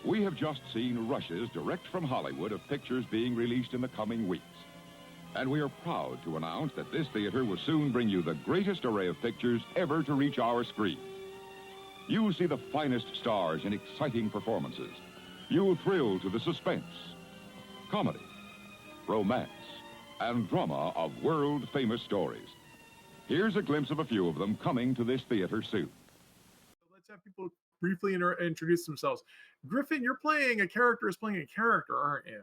We have just seen rushes direct from Hollywood of pictures being released in the coming weeks. And we are proud to announce that this theater will soon bring you the greatest array of pictures ever to reach our screen. You'll see the finest stars in exciting performances. You'll thrill to the suspense, comedy, romance, and drama of world-famous stories. Here's a glimpse of a few of them coming to this theater soon. Let's have people briefly introduce themselves. Griffin, you're playing a character aren't you?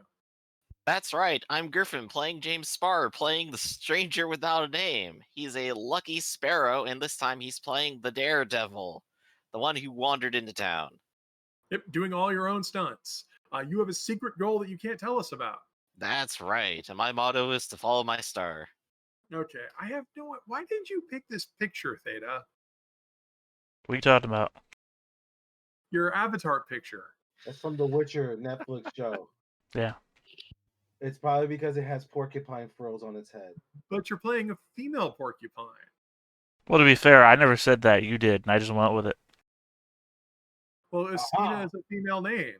That's right, I'm Griffin, playing James Sparr, playing the Stranger Without a Name. He's a lucky sparrow, and this time he's playing the Daredevil, the one who wandered into town. Yep, doing all your own stunts. You have a secret goal that you can't tell us about. That's right, and my motto is to follow my star. Okay, I have no... Why did you pick this picture, Theta? What are you talking about? Your avatar picture. That's from the Witcher Netflix show. Yeah. It's probably because it has porcupine frills on its head. But you're playing a female porcupine. Well, to be fair, I never said that. You did, and I just went with it. Well, Espina is a female name.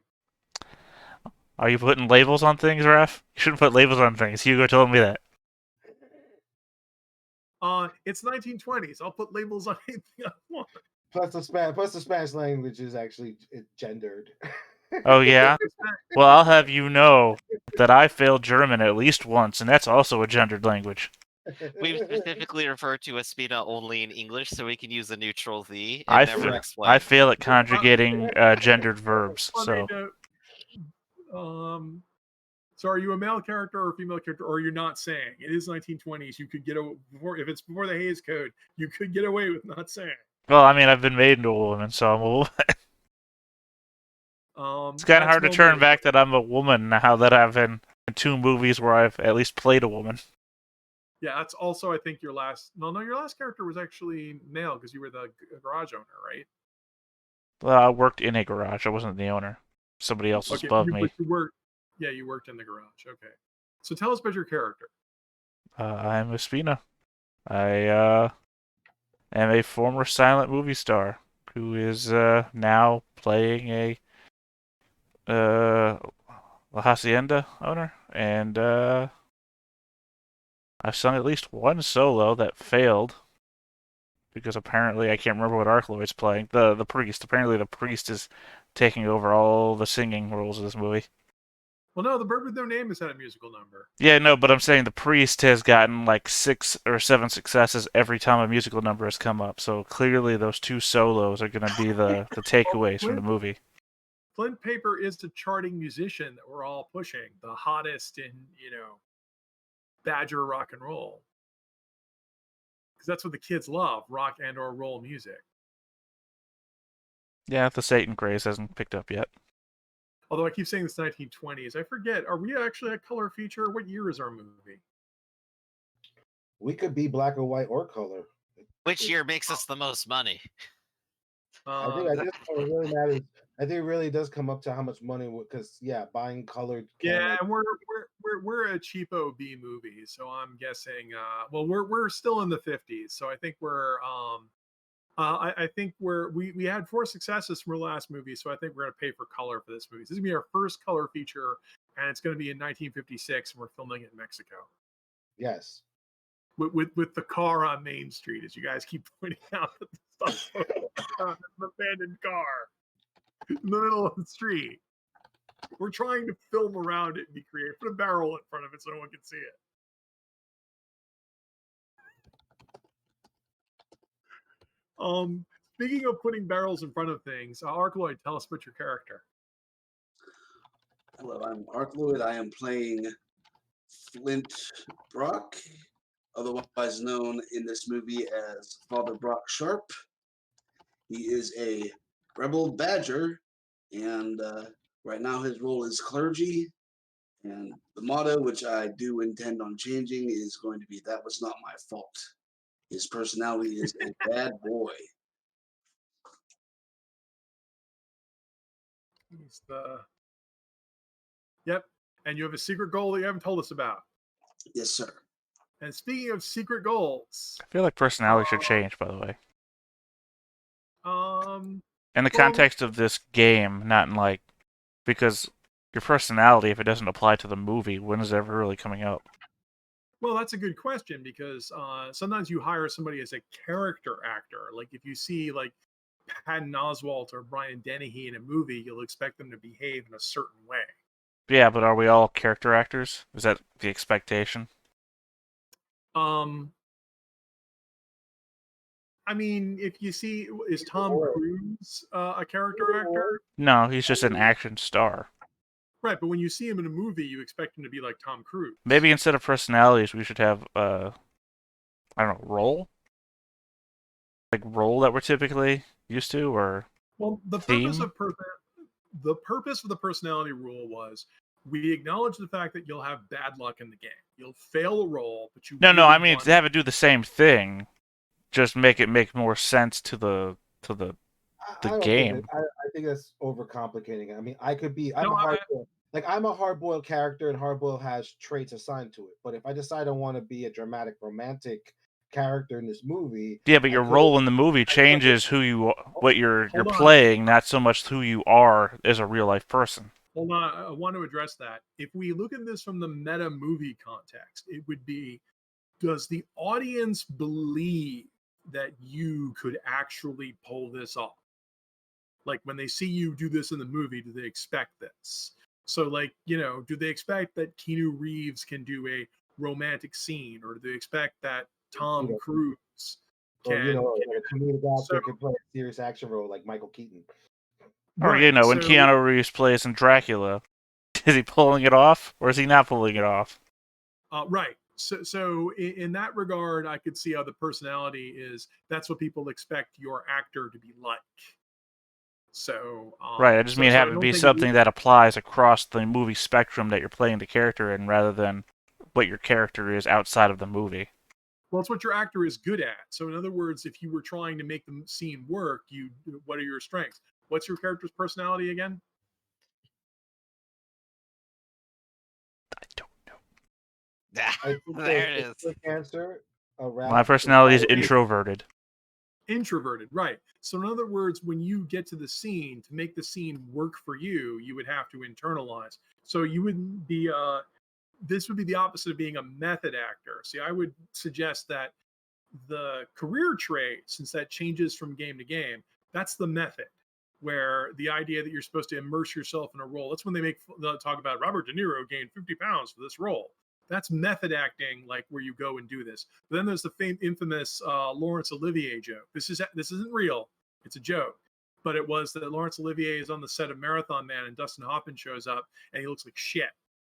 Are you putting labels on things, Raph? You shouldn't put labels on things. Hugo told me that. It's 1920s. I'll put labels on anything I want. Plus the Spanish language is actually gendered. Oh, yeah? Well, I'll have you know that I failed German at least once, and that's also a gendered language. We've specifically referred to Espina only in English, so we can use a neutral "the" and I never fa- explain. I fail at conjugating gendered verbs, so... So are you a male character or a female character, or you're not saying? It is 1920s. You could get away if it's before the Hays Code. You could get away with not saying. Well, I mean, I've been made into a woman, so I'm a woman. It's kind of hard to turn back that I'm a woman now that I've been in 2 movies where I've at least played a woman. Yeah, that's also, I think, your last... No, your last character was actually male because you were the garage owner, right? Well, I worked in a garage. I wasn't the owner. Somebody else was above me. But you worked in the garage. Okay. So tell us about your character. I'm Espina. I am a former silent movie star who is now playing a La Hacienda owner, and I've sung at least one solo that failed because apparently I can't remember what Arkloid's playing. The priest. Apparently the priest is taking over all the singing roles of this movie. Well, no, the Bird with No Name has had a musical number. Yeah, no, but I'm saying the priest has gotten like 6 or 7 successes every time a musical number has come up. So clearly those 2 solos are going to be the takeaways from the movie. Flint Paper is the charting musician that we're all pushing, the hottest in, Badger rock and roll. Because that's what the kids love, rock and or roll music. Yeah, the Satan craze hasn't picked up yet. Although I keep saying it's 1920s. I forget, are we actually a color feature? What year is our movie? We could be black or white or color. Which year makes us the most money? I think it really matters. I think it really does come up to how much money, because buying colored. Yeah, and we're a cheapo B movie, so I'm guessing. We're still in the 50s, so I think we're I think we had 4 successes from our last movie, so I think we're going to pay for color for this movie. This is going to be our first color feature, and it's going to be in 1956, and we're filming it in Mexico. Yes. With the car on Main Street, as you guys keep pointing out, the stuff an abandoned car in the middle of the street. We're trying to film around it and be creative. Put a barrel in front of it so no one can see it. Speaking of putting barrels in front of things, Arkloid, tell us about your character. Hello, I'm Arkloid. I am playing Flint Brock, otherwise known in this movie as Father Brock Sharp. He is a rebel badger, and right now his role is clergy. And the motto, which I do intend on changing, is going to be "That was not my fault." His personality is a bad boy. Yep. And you have a secret goal that you haven't told us about. Yes, sir. And speaking of secret goals, I feel like personality should change, by the way. In In the context of this game, not in like Because your personality, if it doesn't apply to the movie, when is it ever really coming out? Well, that's a good question because sometimes you hire somebody as a character actor. Like if you see like Patton Oswalt or Brian Dennehy in a movie, you'll expect them to behave in a certain way. Yeah, but are we all character actors? Is that the expectation? Um, I mean, if you see, is Tom Cruise a character actor? No, he's just an action star. Right, but when you see him in a movie, you expect him to be like Tom Cruise. Maybe instead of personalities, we should have I don't know, role? Like role that we're typically used to, or Well, theme? the purpose of the personality rule was we acknowledge the fact that you'll have bad luck in the game. You'll fail a roll, but you No, really I mean want to have it do the same thing, just make it make more sense to the I don't game. think I think that's overcomplicating it. I mean, I could be. I'm No, a hard like I'm a hard-boiled character, and hard-boiled has traits assigned to it. But if I decide I want to be a dramatic, romantic character in this movie, Yeah, but your role in the movie changes what you're Hold on. playing, not so much who you are as a real life person. Hold on, I want to address that. If we look at this from the meta movie context, it would be, does the audience believe that you could actually pull this off? Like when they see you do this in the movie, do they expect this? So like, do they expect that Keanu Reeves can do a romantic scene, or do they expect that Tom Cruise or can, a comedic actor can play a serious action role like Michael Keaton. Or right, when Keanu Reeves plays in Dracula, is he pulling it off, or is he not pulling it off? Right. So in that regard, I could see how the personality is. That's what people expect your actor to be like. So right, I just mean have I it don't be think something that applies across the movie spectrum that you're playing the character in, rather than what your character is outside of the movie. Well, it's what your actor is good at. So in other words, if you were trying to make the scene work, what are your strengths? What's your character's personality again? I don't know. There it is. Quick answer. My personality is introverted. Introverted, right. So in other words, when you get to the scene, to make the scene work for you, you would have to internalize. So you wouldn't be this would be the opposite of being a method actor. See, I would suggest that the career trait, since that changes from game to game, that's the method, where the idea that you're supposed to immerse yourself in a role. That's when they'll talk about Robert De Niro gained 50 pounds for this role. That's method acting, like where you go and do this. But then there's the infamous Laurence Olivier joke. This isn't real. It's a joke. But it was that Laurence Olivier is on the set of Marathon Man, and Dustin Hoffman shows up, and he looks like shit.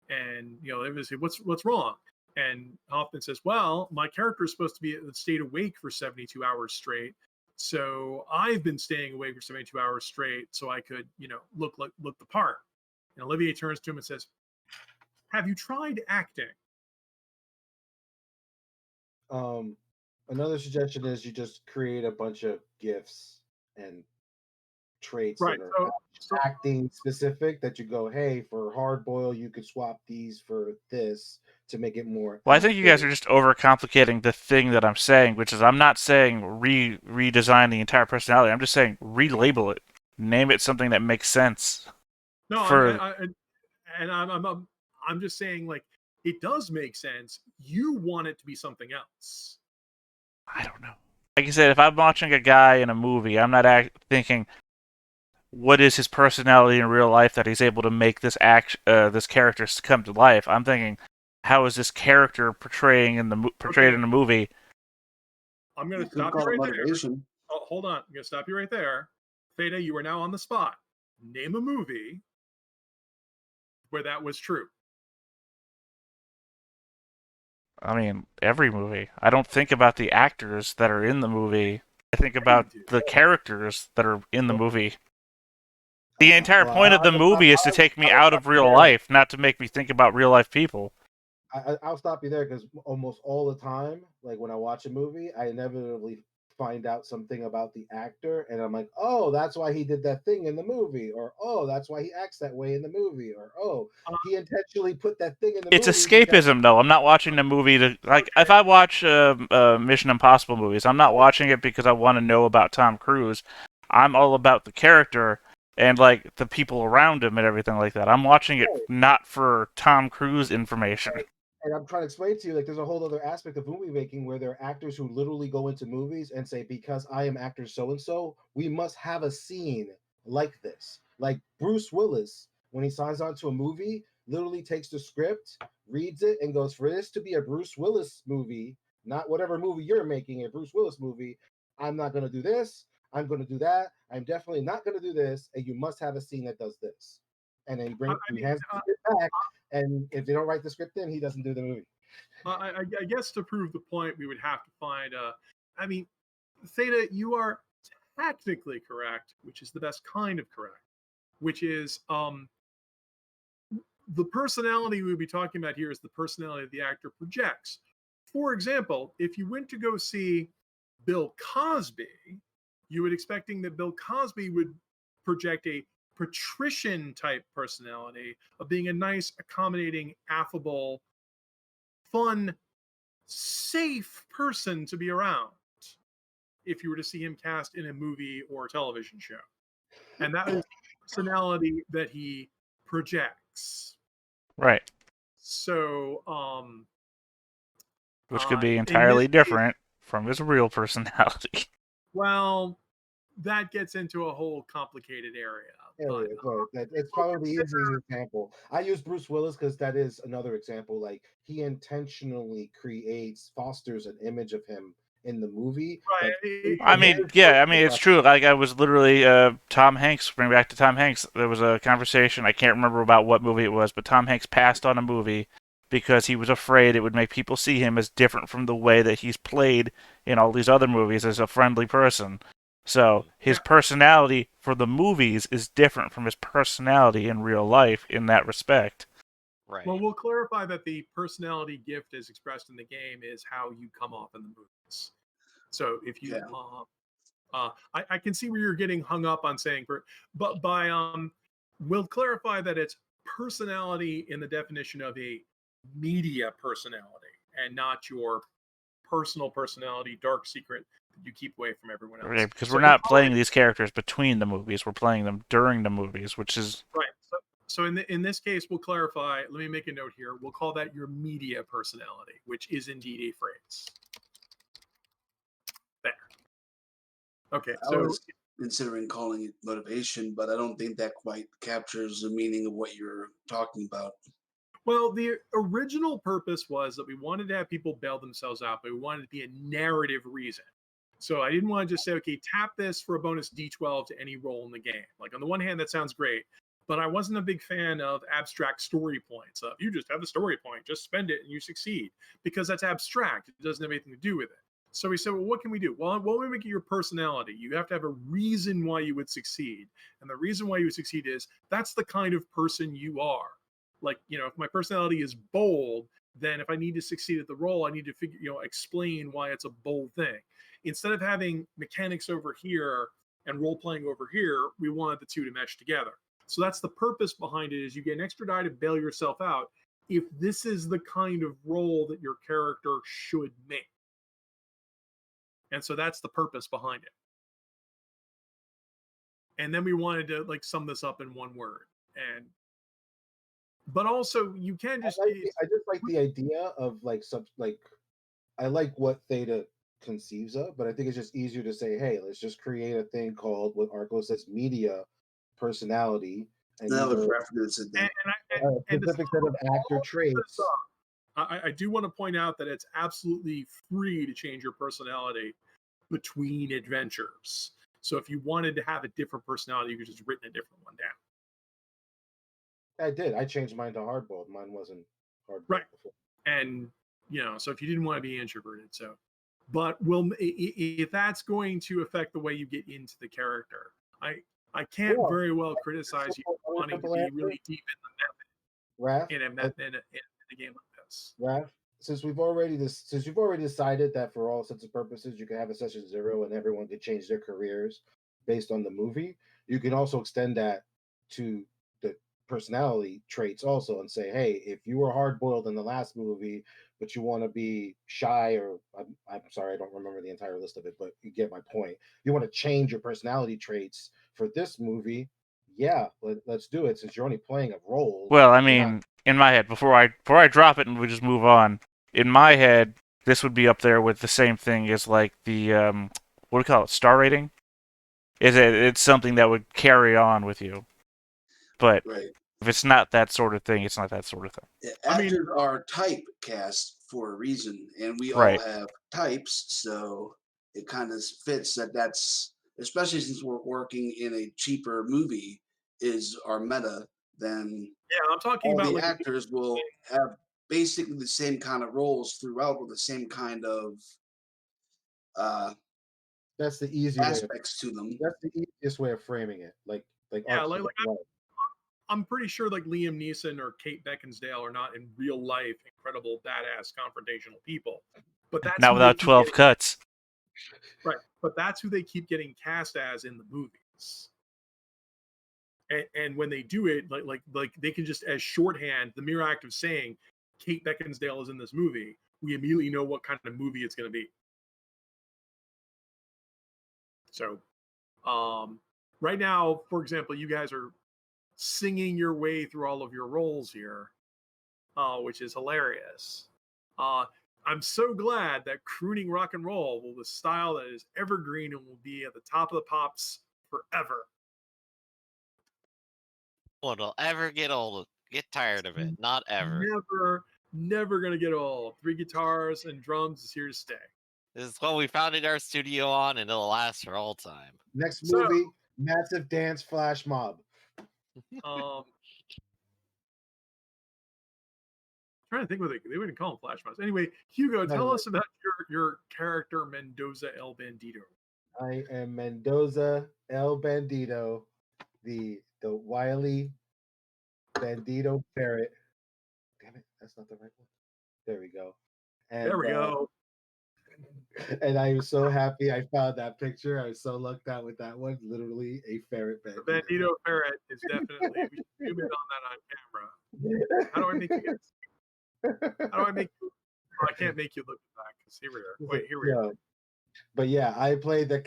And everybody say, what's wrong? And Hoffman says, well, my character is supposed to stayed awake for 72 hours straight. So I've been staying awake for 72 hours straight so I could, look the part. And Olivier turns to him and says, have you tried acting? Another suggestion is you just create a bunch of gifts and traits Right. that are acting specific, that you go, hey, for hard boil, you could swap these for this to make it more. Well, I think you guys are just overcomplicating the thing that I'm saying, which is I'm not saying redesign the entire personality. I'm just saying relabel it, name it something that makes sense. No, I'm just saying, like, it does make sense. You want it to be something else. I don't know. Like I said, if I'm watching a guy in a movie, I'm not thinking, what is his personality in real life that he's able to make this this character come to life? I'm thinking, how is this character portrayed in the movie? I'm going to stop you right there. Oh, hold on. I'm going to stop you right there. Theta, you are now on the spot. Name a movie where that was true. I mean, every movie. I don't think about the actors that are in the movie. I think about the characters that are in the movie. The entire point of the movie is to take me out of real life, not to make me think about real life people. I'll stop you there, because almost all the time, like when I watch a movie, I inevitably find out something about the actor, and I'm like, oh, that's why he did that thing in the movie, or oh, that's why he acts that way in the movie, or oh, he intentionally put that thing in the movie. It's escapism, though. I'm not watching the movie to, like, if I watch Mission Impossible movies, I'm not watching it because I want to know about Tom Cruise. I'm all about the character, and like the people around him and everything like that. I'm watching it not for Tom Cruise information. And I'm trying to explain to you, like, there's a whole other aspect of movie making where there are actors who literally go into movies and say, because I am actor so and so, we must have a scene like this. Like Bruce Willis, when he signs on to a movie, literally takes the script, reads it, and goes, for this to be a Bruce Willis movie, not whatever movie you're making, a Bruce Willis movie, I'm not going to do this. I'm going to do that. I'm definitely not going to do this. And you must have a scene that does this. And then he hands the script back. And if they don't write the script in, he doesn't do the movie. I guess to prove the point, we would have to find. I mean, Theta, you are technically correct, which is the best kind of correct, which is the personality we would be talking about here is the personality the actor projects. For example, if you went to go see Bill Cosby, you would expecting that Bill Cosby would project a patrician type personality of being a nice, accommodating, affable, fun, safe person to be around if you were to see him cast in a movie or a television show. And that is the personality that he projects. Right. So, which could be in entirely this case, different from his real personality. well, that gets into a whole complicated area. But, It's probably the easiest example. I use Bruce Willis because that is another example. Like, he intentionally fosters an image of him in the movie. right. I mean, yeah, I mean, it's true. Like, I was literally, Tom Hanks, bring back to Tom Hanks, there was a conversation, I can't remember about what movie it was, but Tom Hanks passed on a movie because he was afraid it would make people see him as different from the way that he's played in all these other movies as a friendly person. So his personality for the movies is different from his personality in real life in that respect. Right. Well, we'll clarify that the personality gift as expressed in the game is how you come off in the movies. So if you, I can see where you're getting hung up on saying, but we'll clarify that it's personality in the definition of a media personality and not your personal personality, dark secret that you keep away from everyone else. Right, because we're not playing these characters between the movies; we're playing them during the movies, which is right. So in this case, we'll clarify. Let me make a note here. We'll call that your media personality, which is indeed a phrase. There. Okay. I was considering calling it motivation, but I don't think that quite captures the meaning of what you're talking about. Well, the original purpose was that we wanted to have people bail themselves out, but we wanted it to be a narrative reason. So I didn't want to just say, okay, tap this for a bonus D12 to any role in the game. Like, on the one hand, that sounds great, but I wasn't a big fan of abstract story points. You just have the story point, just spend it and you succeed, because that's abstract. It doesn't have anything to do with it. So we said, well, what can we do? Well, we make it your personality. You have to have a reason why you would succeed. And the reason why you would succeed is that's the kind of person you are. Like, if my personality is bold, then if I need to succeed at the role, I need to explain why it's a bold thing. Instead of having mechanics over here and role playing over here, we wanted the two to mesh together. So that's the purpose behind it, is you get an extra die to bail yourself out if this is the kind of role that your character should make. And so that's the purpose behind it. And then we wanted to sum this up in one word. But also, you can just. I just like the idea of I like what Theta conceives of, but I think it's just easier to say, hey, let's just create a thing called what Arco says media personality, and That these was are referenced in that. a specific set of actor traits. I do want to point out that it's absolutely free to change your personality between adventures. So if you wanted to have a different personality, you could just written a different one down. I did. I changed mine to hardboiled. Mine wasn't hardboiled right before. And so if you didn't want to be introverted, but if that's going to affect the way you get into the character, I can't very well criticize you wanting to be really deep in the method in a game like this. Raph, since you've already decided that for all intents and purposes you can have a session 0 and everyone can change their careers based on the movie, you can also extend that to the personality traits also and say, hey, if you were hard-boiled in the last movie but you want to be shy, or I'm sorry, I don't remember the entire list of it, but you get my point. You want to change your personality traits for this movie, yeah, let's do it since you're only playing a role. Well, I You're not- mean, in my head, before I drop it and we just move on, in my head, this would be up there with the same thing as like the what do we call it, star rating? It's something that would carry on with you. But Right. if it's not that sort of thing, it's not that sort of thing. Yeah, I mean, actors are typecast for a reason, and we all Right. have types, so it kind of fits that's especially since we're working in a cheaper movie is our meta. Then yeah, I'm talking all about the like actors will have basically the same kind of roles throughout with the same kind of uh, that's the easy way. aspects to them. That's the easiest way of framing it. Like yeah, Archie. I'm pretty sure like Liam Neeson or Kate Beckinsale are not in real life incredible badass confrontational people, but that's Not who they without keep 12 getting, cuts. right. But that's who they keep getting cast as in the movies. And when they do it, like they can just as shorthand, the mere act of saying Kate Beckinsale is in this movie, we immediately know what kind of movie it's going to be. So, right now, for example, you guys are singing your way through all of your roles here, which is hilarious. I'm so glad that crooning rock and roll will be a style that is evergreen and will be at the top of the pops forever. Won't ever get old, get tired of it. Not ever. Never gonna get old. 3 guitars and drums is here to stay. This is what we founded our studio on, and it'll last for all time. Next So- movie, massive dance flash mob. Trying to think what they wouldn't call them flash mobs. Anyway, Hugo, tell us about your character Mendoza El Bandito. I am Mendoza El Bandito, the wily Bandito ferret. Damn it, that's not the right one. There we go. And, There we go. And I was so happy I found that picture. I was so lucked out with that one. Literally a ferret The bandito. Bandito ferret is definitely. We should zoom in on that on camera. How do I make you guys? How do I make you? Oh, I can't make you look back because here we are. Wait, here we are. But yeah, I played the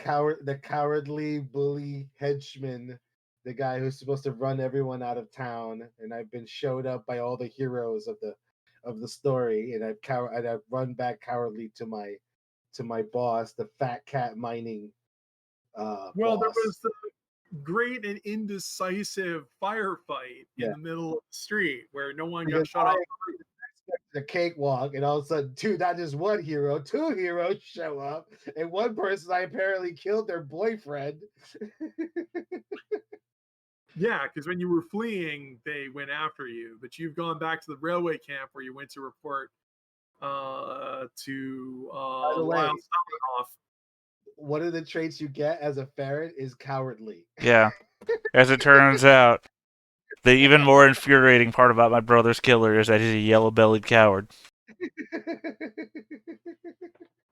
cowardly bully henchman, the guy who's supposed to run everyone out of town, and I've been showed up by all the heroes of the story, and I've run back cowardly to my boss, the fat cat mining. Well, boss. there was the great and indecisive firefight in the middle of the street where no one got shot off. The cakewalk, and all of a sudden, not just one hero, 2 heroes show up, and one person I apparently killed their boyfriend. Yeah, because when you were fleeing, they went after you, but you've gone back to the railway camp where you went to report to Lyle Stockhoff. One of the traits you get as a ferret is cowardly. Yeah. As it turns out, the even more infuriating part about my brother's killer is that he's a yellow-bellied coward.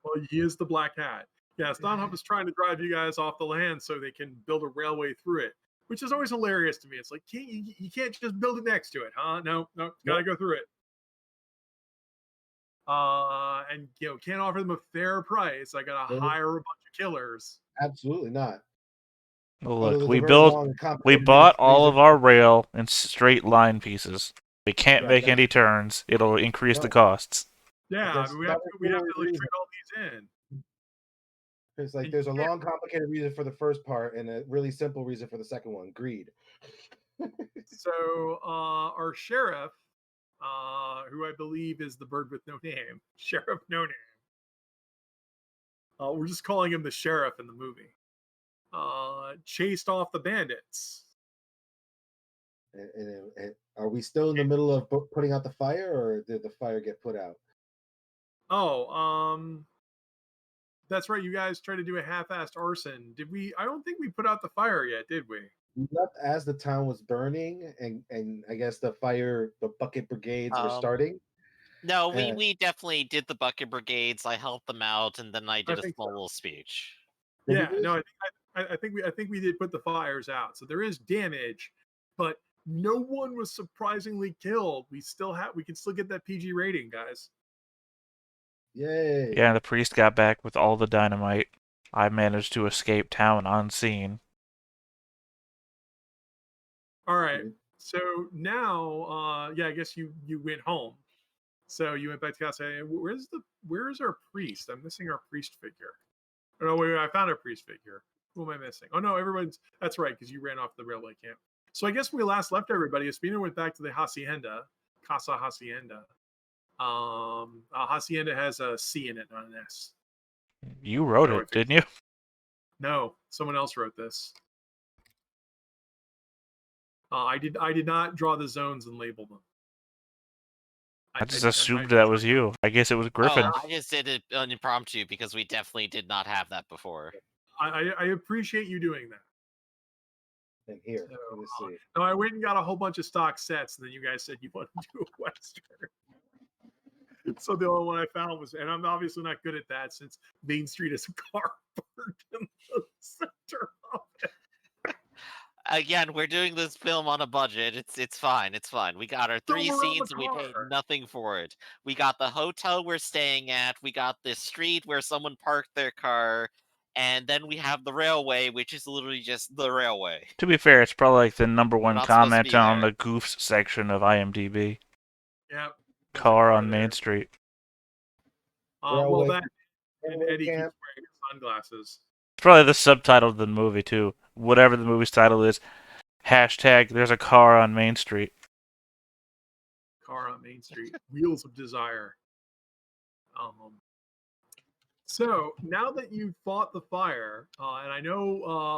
Well, he is the Black Hat. Yeah, Stockhoff is trying to drive you guys off the land so they can build a railway through it, which is always hilarious to me. It's like, you can't just build it next to it, huh? No, gotta go through it. And can't offer them a fair price. I gotta hire a bunch of killers. Absolutely not. Well, look, we bought all of our rail in straight line pieces. We can't make any turns. It'll increase the costs. Yeah, we have to like fit all these in. It's like there's a long, complicated reason for the first part and a really simple reason for the second one: greed. So our sheriff, who I believe is the bird with no name, Sheriff No Name. We're just calling him the sheriff in the movie. Chased off the bandits. And are we still in the middle of putting out the fire, or did the fire get put out? Oh, that's right. You guys tried to do a half-assed arson. Did we? I don't think we put out the fire yet, did we? We left as the town was burning, and I guess the bucket brigades were starting. No, we definitely did the bucket brigades. I helped them out, and then I did a small little speech. Yeah, no, I think we did put the fires out. So there is damage, but no one was surprisingly killed. We can still get that PG rating, guys. Yay! Yeah, the priest got back with all the dynamite. I managed to escape town unseen. All right. So now, yeah, I guess you went home. So you went back to casa. Where's our priest? I'm missing our priest figure. Oh, no, wait, I found our priest figure. Who am I missing? Oh no, everyone's. That's right, because you ran off the railway camp. So I guess we last left everybody. Espino went back to the hacienda, Casa Hacienda. Hacienda has a C in it, not an S. You wrote How do I it, fix didn't you? No, someone else wrote this. I did not draw the zones and label them. I just assumed that was you. I guess it was Griffin. Oh, I just did it on impromptu because we definitely did not have that before. I appreciate you doing that. And here, So, let me see. no, I went and got a whole bunch of stock sets, and then you guys said you wanted to do a Western. So the only one I found was, and I'm obviously not good at that since Main Street is a car parked in the center of it. Again, we're doing this film on a budget. It's fine. It's fine. We got our 3 around the scenes and we paid car. nothing for it. We got the hotel we're staying at. We got this street where someone parked their car. And then we have the railway, which is literally just the railway. To be fair, it's probably like the number one not supposed to comment be on there. the goofs section of IMDb. Yeah. Car on Main Street. Well, Railway- that and railway Eddie keeps camp. wearing his sunglasses. It's probably the subtitle of the movie too. Whatever the movie's title is. Hashtag there's a car on Main Street. Car on Main Street. Wheels of Desire. So now that you fought the fire, and I know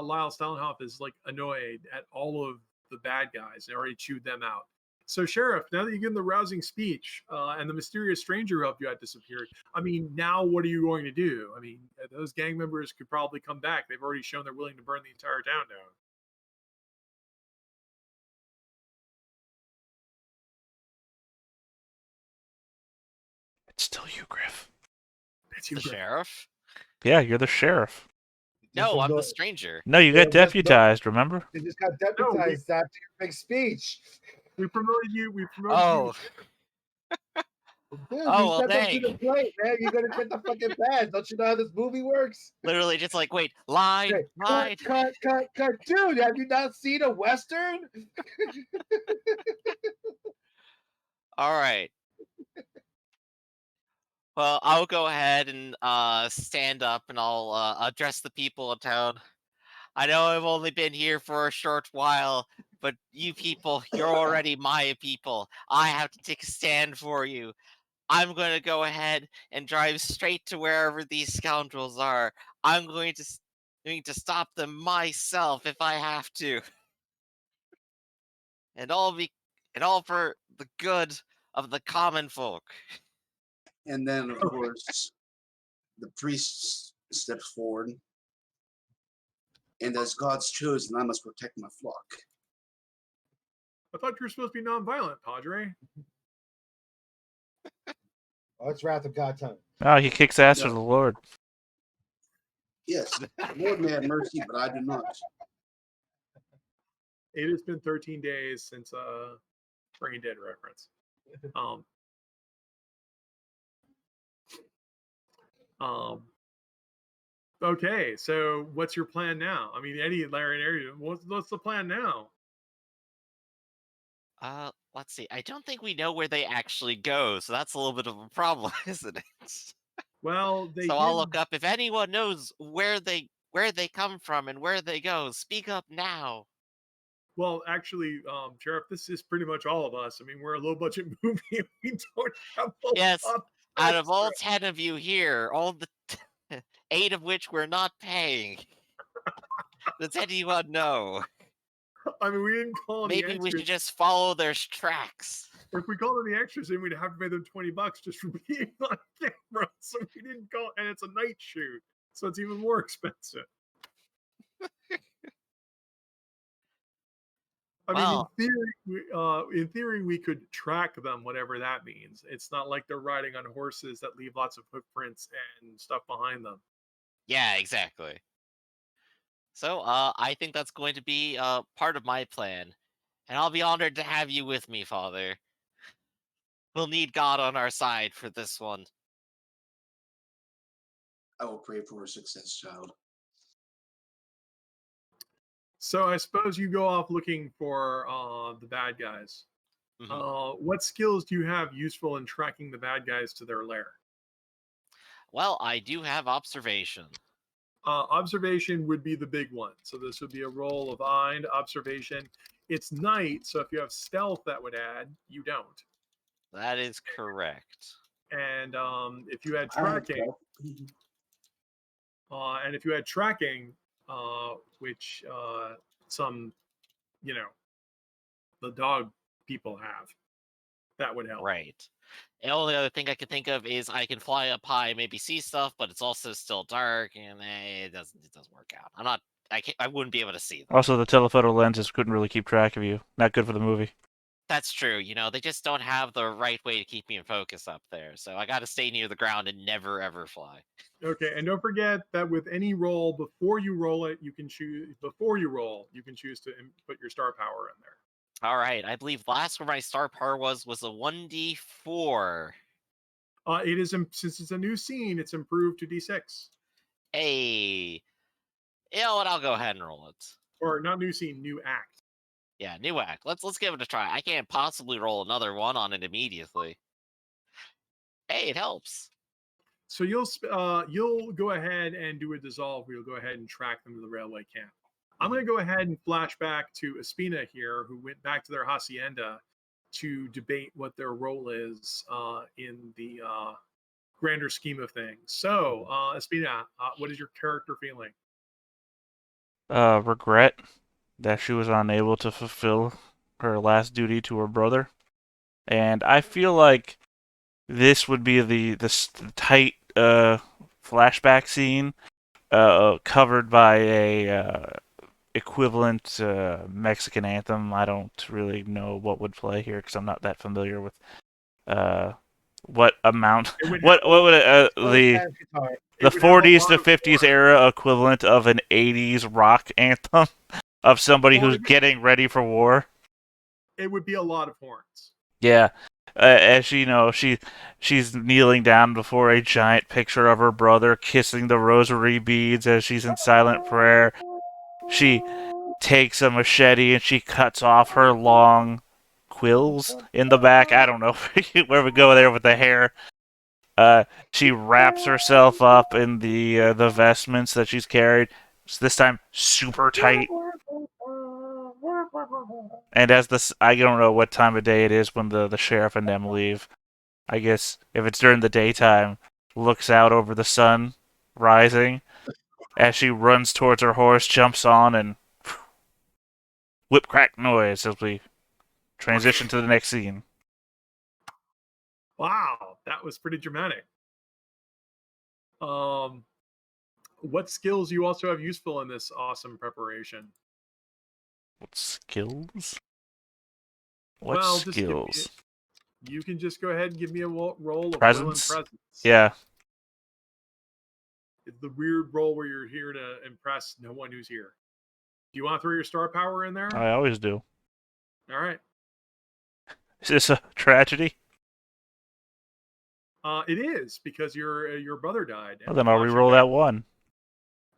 Lyle Steinhoff is like annoyed at all of the bad guys and already chewed them out. So, Sheriff, now that you give him the rousing speech and the mysterious stranger who helped you out disappeared, I mean, now what are you going to do? I mean, those gang members could probably come back. They've already shown they're willing to burn the entire town down. It's still you, Griff. It's you, The Griff. sheriff? Yeah, you're the sheriff. No, I'm the the stranger. No, you Well, got just deputized, remember? They just got deputized after your big speech. We promoted you. We promoted Oh, Dude, Oh, you well, stepped up to dang. the plate, man. You're gonna get the fucking badge. Don't you know how this movie works? literally just like, wait, line, Okay, line. cut. Dude, have you not seen a Western? All right. Well, I'll go ahead and stand up and I'll address the people of town. I know I've only been here for a short while, but you people, you're already my people. I have to take a stand for you. I'm going to go ahead and drive straight to wherever these scoundrels are. I'm going to stop them myself if I have to. And all for the good of the common folk. And then, of course, the priest steps forward. And as God's chosen, I must protect my flock. I thought you were supposed to be nonviolent, Padre. Oh, it's Wrath of God time. Oh, he kicks ass for No. the Lord. Yes, the Lord may have mercy, but I do not. It has been 13 days since Brain Dead reference. Okay, so what's your plan now? I mean, Eddie, Larry, and Eddie, what's the plan now? Let's see. I don't think we know where they actually go, so that's a little bit of a problem, isn't it? Well, they So I'll did- look up if anyone knows where they come from and where they go. Speak up now. Well, actually, Sheriff, this is pretty much all of us. I mean, we're a low budget movie. And we don't have a Yes, lot out of all extra. 10 of you here, all the 8 of which we're not paying. Does anyone know? I mean, we didn't call any Maybe we extras. should just follow their tracks. If we called any extras, then we'd have to pay them $20 just for being on camera. So we didn't call, and it's a night shoot, so it's even more expensive. I Well- mean, in theory, we could track them, whatever that means. It's not like they're riding on horses that leave lots of footprints and stuff behind them. Yeah, exactly. So, I think that's going to be part of my plan. And I'll be honored to have you with me, Father. We'll need God on our side for this one. I will pray for her success, child. So I suppose you go off looking for the bad guys. What skills do you have useful in tracking the bad guys to their lair? Well, I do have observation. Observation would be the big one. So this would be a roll of Ind observation. It's night, so if you have stealth, that would add. You don't. That is correct. And if you had I have tracking, stealth. and if you had tracking, which some, you know, the dog people have, that would help. Right. The only other thing I can think of is I can fly up high, maybe see stuff, but it's also still dark, and it doesn't work out. I wouldn't be able to see them. Also, the telephoto lenses couldn't really keep track of you. Not good for the movie. That's true. They just don't have the right way to keep me in focus up there. So I got to stay near the ground and never ever fly. Okay, and don't forget that with any roll, before you roll it, you can choose. Before you roll, you can choose to put your star power in there. All right. I believe last where my star power was a 1d4. It is since it's a new scene, it's improved to D6. Hey. You know what? I'll go ahead and roll it. Or not new scene, new act. Yeah, new act. Let's give it a try. I can't possibly roll another one on it immediately. Hey, it helps. So you'll go ahead and do a dissolve. You'll go ahead and track them to the railway camp. I'm going to go ahead and flash back to Espina here, who went back to their hacienda to debate what their role is in the grander scheme of things. So, Espina, what is your character feeling? Regret that she was unable to fulfill her last duty to her brother. And I feel like this would be the tight flashback scene covered by a equivalent Mexican anthem. I don't really know what would play here because I'm not that familiar with what amount what would the 40s to 50s era equivalent of an 80s rock anthem of somebody who's getting ready for war. It would be a lot of horns. Yeah. As she's kneeling down before a giant picture of her brother, kissing the rosary beads as she's in silent prayer. She takes a machete and she cuts off her long quills in the back. I don't know where we go there with the hair. She wraps herself up in the vestments that she's carried. So this time, super tight. And I don't know what time of day it is when the sheriff and them leave. I guess if it's during the daytime, looks out over the sun rising as she runs towards her horse, jumps on, and whip crack noise as we transition to the next scene. Wow, that was pretty dramatic. What skills you also have useful in this awesome preparation? What skills? You can just go ahead and give me a roll of presence. Will and presence. Yeah. It's the weird role where you're here to impress no one who's here. Do you want to throw your star power in there? I always do. All right. Is this a tragedy? It is because your brother died. Well, then I'll re-roll that one.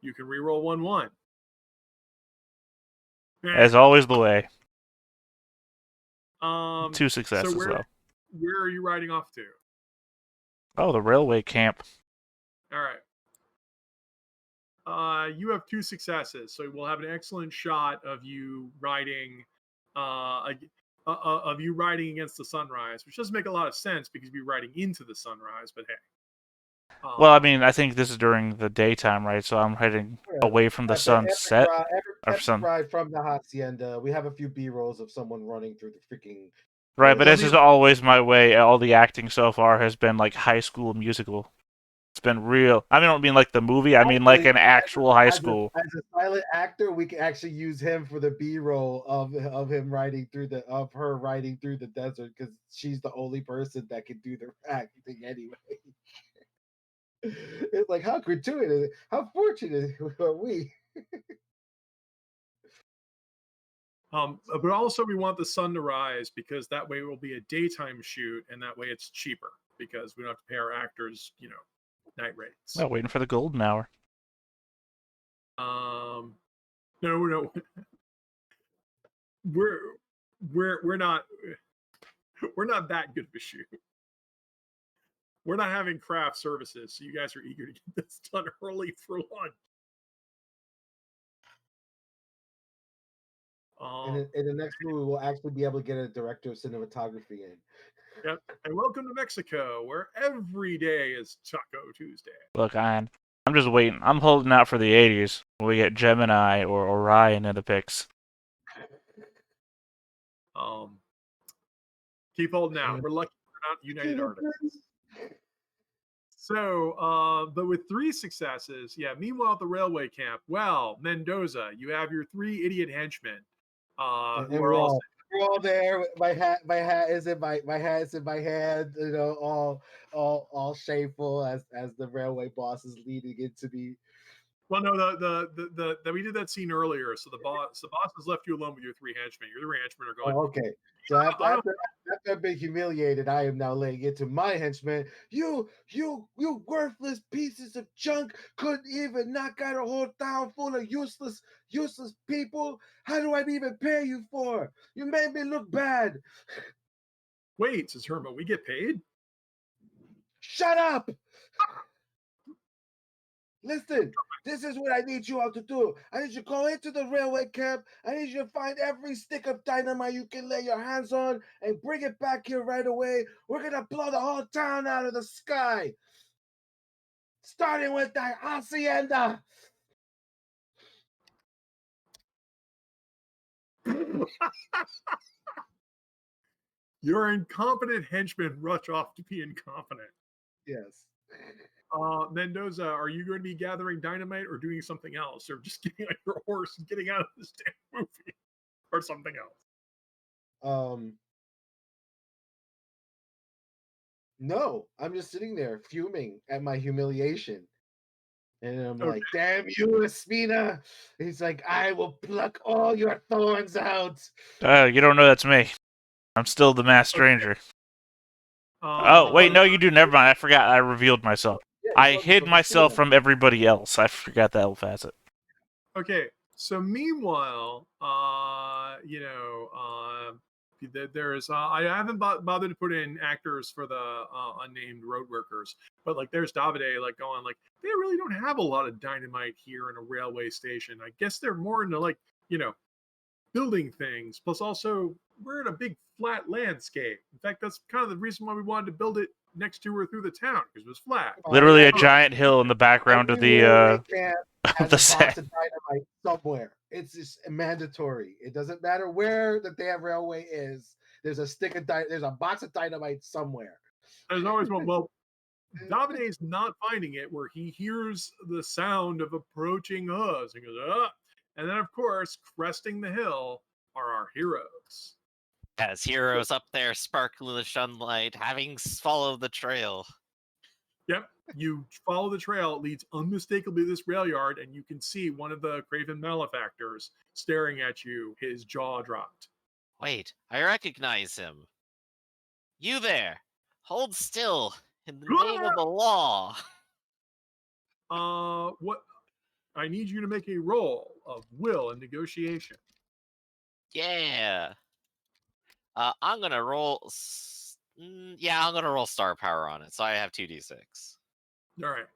You can re-roll 1-1. As always, the way. 2 successes, so though. Where are you riding off to? Oh, the railway camp. All right. You have 2 successes, so we'll have an excellent shot of you riding, against the sunrise, which doesn't make a lot of sense because you'd be riding into the sunrise. But hey. Well, I mean, I think this is during the daytime, right? So I'm heading away from the sunset. Every ride from the hacienda, we have a few B-rolls of someone running through the freaking. Right, but this is always my way. All the acting so far has been like High School Musical. It's been real. I don't mean like the movie. I mean like an actual high school. As a silent actor, we can actually use him for the B-roll of him riding through her riding through the desert because she's the only person that can do the acting anyway. It's like, how gratuitous, how fortunate are we? But also we want the sun to rise because that way it will be a daytime shoot and that way it's cheaper because we don't have to pay our actors, night rates. Well, waiting for the golden hour. No. we're we're not we're not that good of a shoot. We're not having craft services, so you guys are eager to get this done early for lunch. In the next movie, we'll actually be able to get a director of cinematography in. Yep. And welcome to Mexico, where every day is Taco Tuesday. Look, I'm just waiting. I'm holding out for the 80s when we get Gemini or Orion in the pics. Keep holding out. We're lucky we're not United Artists. So, but with 3 successes, yeah. Meanwhile, at the railway camp, well, Mendoza, you have your 3 idiot henchmen, And who are all we're all there. My hat is in my hat's in my hand. You know, all shameful as the railway boss is leading into me. well, no, the we did that scene earlier. So the boss has left you alone with your 3 henchmen. Your 3 henchmen are going. Oh, okay. So after I've been humiliated, I am now laying into my henchmen. You worthless pieces of junk couldn't even knock out a whole town full of useless people. How do I even pay you for? You made me look bad. Wait, says Herma, we get paid? Shut up! Listen, this is what I need you all to do. I need you to go into the railway camp. I need you to find every stick of dynamite you can lay your hands on and bring it back here right away. We're going to blow the whole town out of the sky. Starting with the hacienda. Your incompetent henchmen rush off to be incompetent. Yes. Mendoza, are you going to be gathering dynamite or doing something else, or just getting on your horse and getting out of this damn movie, or something else? No, I'm just sitting there fuming at my humiliation. And I'm like, damn you, Espina. He's like, I will pluck all your thorns out. You don't know that's me. I'm still the masked stranger. Oh, wait, no, you do. Never mind. I forgot. I revealed myself. Yeah, I hid myself from everybody else. I forgot that facet. Okay, so meanwhile, there's I haven't bothered to put in actors for the unnamed road workers, but like there's Davide like going like they really don't have a lot of dynamite here in a railway station. I guess they're more into like building things. Plus, also we're in a big flat landscape. In fact, that's kind of the reason why we wanted to build it next to or through the town because it was flat. Literally a giant hill in the background of the has a box of dynamite somewhere. It's just mandatory. It doesn't matter where the damn railway is. There's a box of dynamite somewhere. There's always one. Well, Davide's not finding it where he hears the sound of approaching hooves and goes, ah. And then, of course, cresting the hill are our heroes. As heroes up there sparkling in the sunlight, having followed the trail. Yep. You follow the trail. It leads unmistakably to this rail yard, and you can see one of the craven malefactors staring at you, his jaw dropped. Wait, I recognize him. You there! Hold still, in the name of the law! What? I need you to make a roll of will and negotiation. Yeah. I'm gonna roll. Yeah, I'm gonna roll star power on it, so I have 2d6. All right.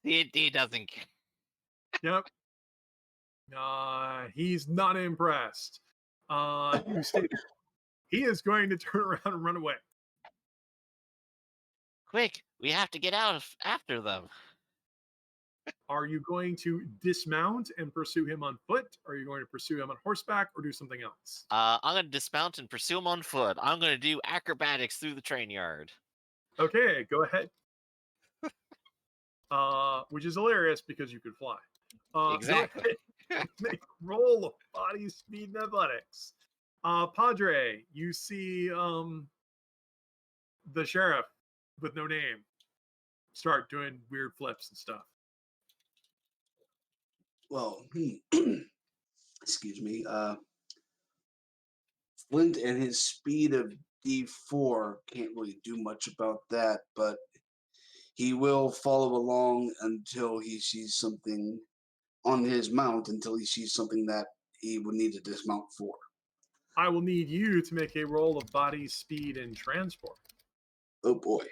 He doesn't care. Yep. He's not impressed. You stated he is going to turn around and run away. Quick, we have to get out after them. Are you going to dismount and pursue him on foot? Or are you going to pursue him on horseback or do something else? I'm going to dismount and pursue him on foot. I'm going to do acrobatics through the train yard. Okay, go ahead. Which is hilarious because you could fly. Exactly. Make a roll of body speed and athletics. Padre, you see the sheriff with no name start doing weird flips and stuff. Well, excuse me. Flint and his speed of D4 can't really do much about that, but he will follow along until he sees something on his mount until he sees something that he would need to dismount for. I will need you to make a roll of body, speed, and transport. Oh boy.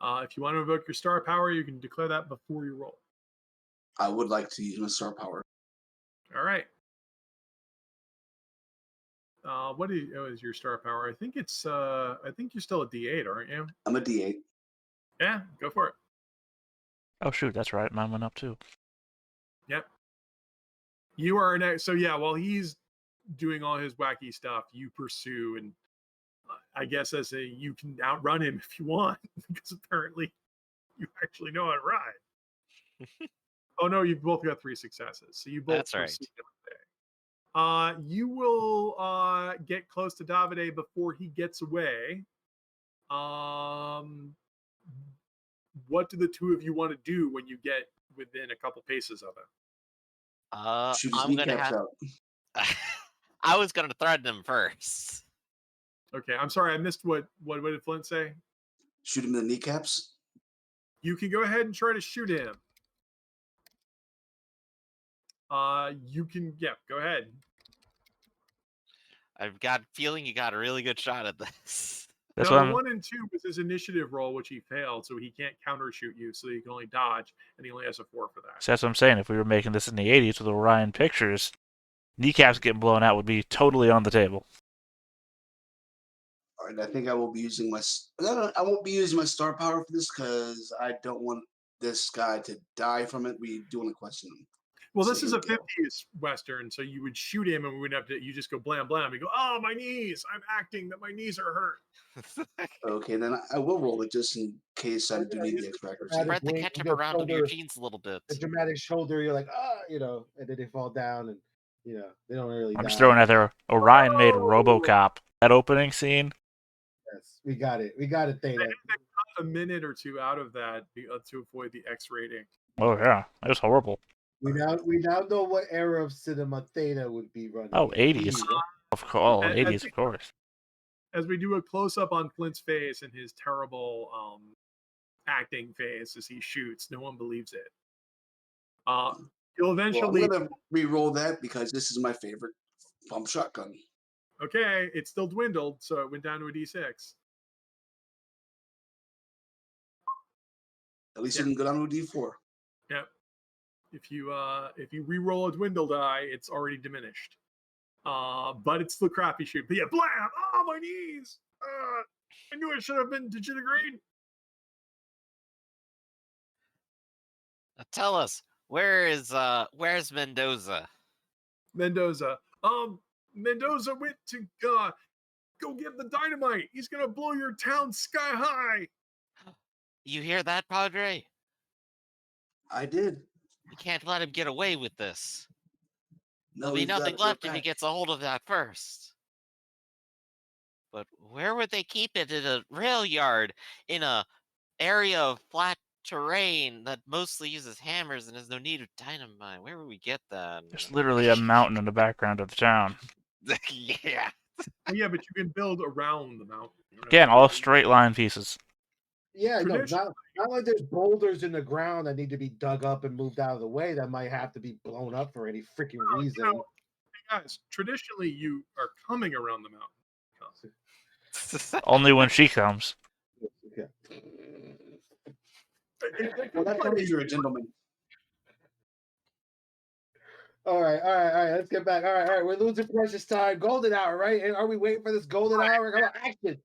If you want to invoke your star power, you can declare that before you roll. I would like to use my star power. All right. What is your star power? I think it's. I think you're still a D8, aren't you? I'm a D8. Yeah, go for it. Oh shoot, that's right. Mine went up too. Yep. You are next. So yeah, while he's doing all his wacky stuff, you pursue, and I guess you can outrun him if you want, because apparently you actually know how to ride. Oh no, you've both got 3 successes, so you both That's right. pursue him. You will get close to Davide before he gets away. What do the two of you want to do when you get within a couple paces of him? Shoot his I'm gonna kneecaps have. out. I was gonna threaten him first. Okay, I'm sorry, I missed what did Flint say? Shoot him in the kneecaps. You can go ahead and try to shoot him. You can, yeah, go ahead. I've got a feeling you got a really good shot at this. That's No, what the I'm. 1 and 2 was his initiative roll, which he failed, so he can't counter shoot you, so he can only dodge, and he only has a 4 for that. So that's what I'm saying. If we were making this in the '80s with Orion Pictures, kneecaps getting blown out would be totally on the table. All right, I think I will be using my. I won't be using my star power for this because I don't want this guy to die from it. We do want to question him. Well, So this is here a we go. 50s Western, so you would shoot him, and we wouldn't have to, you just go blam, blam. You go, oh, my knees. I'm acting that my knees are hurt. Okay, then I will roll it just in case I do need the extra accuracy. Spread the Wing, ketchup the around under your shoulder- jeans a little bit. The dramatic shoulder, you're like, and then they fall down, and they don't really. I'm just die. throwing out there. Orion made Oh! RoboCop. That opening scene. Yes, we got it. We got it, They Theta. had to cut a minute or 2 out of that to avoid the X rating. Oh yeah, that was horrible. We now know what era of cinema Theta would be running. Oh, 80s. Of course, And- 80s, of course. As we do a close up on Flint's face and his terrible acting face as he shoots, no one believes it. You'll Well, eventually. I'm gonna re-roll that because this is my favorite pump shotgun. Okay, it still dwindled, so it went down to a D6. At least Yeah. it can go down to a D4. Yep. If you re-roll a dwindle die, it's already diminished. But it's the crappy shoot. But yeah, blam! Oh, my knees! I knew it should have been disintegrated. Tell us, where's Mendoza? Mendoza. Mendoza went to go get the dynamite. He's gonna blow your town sky high. You hear that, Padre? I did. We can't let him get away with this. No, There'll be we've got nothing it. We're left if he back. gets a hold of that first. But where would they keep it? In a rail yard, in a area of flat terrain that mostly uses hammers and has no need of dynamite. Where would we get that? There's literally a mountain in the background of the town. Yeah. Oh, yeah, but you can build around the mountain. You don't have Again, to all build- straight line pieces. Yeah, no, Traditionally- not like there's boulders in the ground that need to be dug up and moved out of the way that might have to be blown up for any freaking No, reason. you know, guys, traditionally you are coming around the mountain. Only when she comes. Okay. Well, that's why you're a gentleman. All right. Let's get back. All right. We're losing precious time. Golden hour, right? And are we waiting for this golden hour? Come on, action.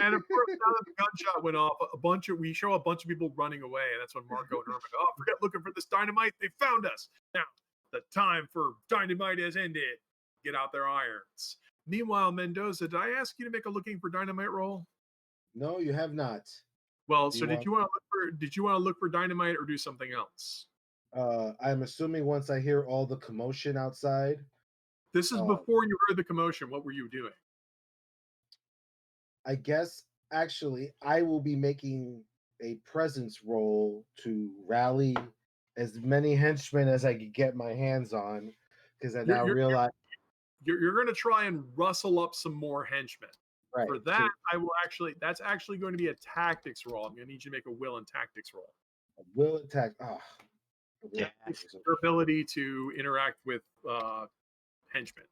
And of course, now that the gunshot went off, we show a bunch of people running away, and that's when Marco and Herman go, "Oh, forget looking for this dynamite. They found us. Now, the time for dynamite has ended. Get out their irons." Meanwhile, Mendoza, did I ask you to make a looking for dynamite roll? No, you have not. Well, Do so you did you want to look for dynamite or do something else? I'm assuming once I hear all the commotion outside. This is Oh. before you heard the commotion. What were you doing? I guess actually I will be making a presence roll to rally as many henchmen as I could get my hands on, because I now You're- realize You're going to try and rustle up some more henchmen. right. For that, that's actually going to be a tactics roll. I'm going to need you to make a will and tactics roll. Will attack. Yeah. It's your ability to interact with henchmen.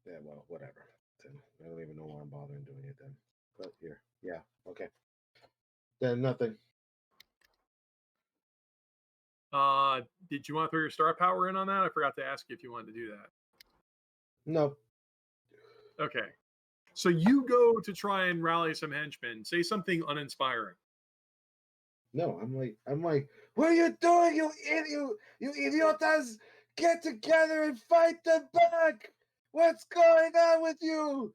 Yeah, well, whatever. I don't even know why I'm bothering doing it then. But here, yeah, okay. Then nothing. Did you want to throw your star power in on that? I forgot to ask you if you wanted to do that. Nope. Okay. So you go to try and rally some henchmen. Say something uninspiring. No, I'm like, what are you doing, you idiot? You idiotas! Get together and fight them back! What's going on with you?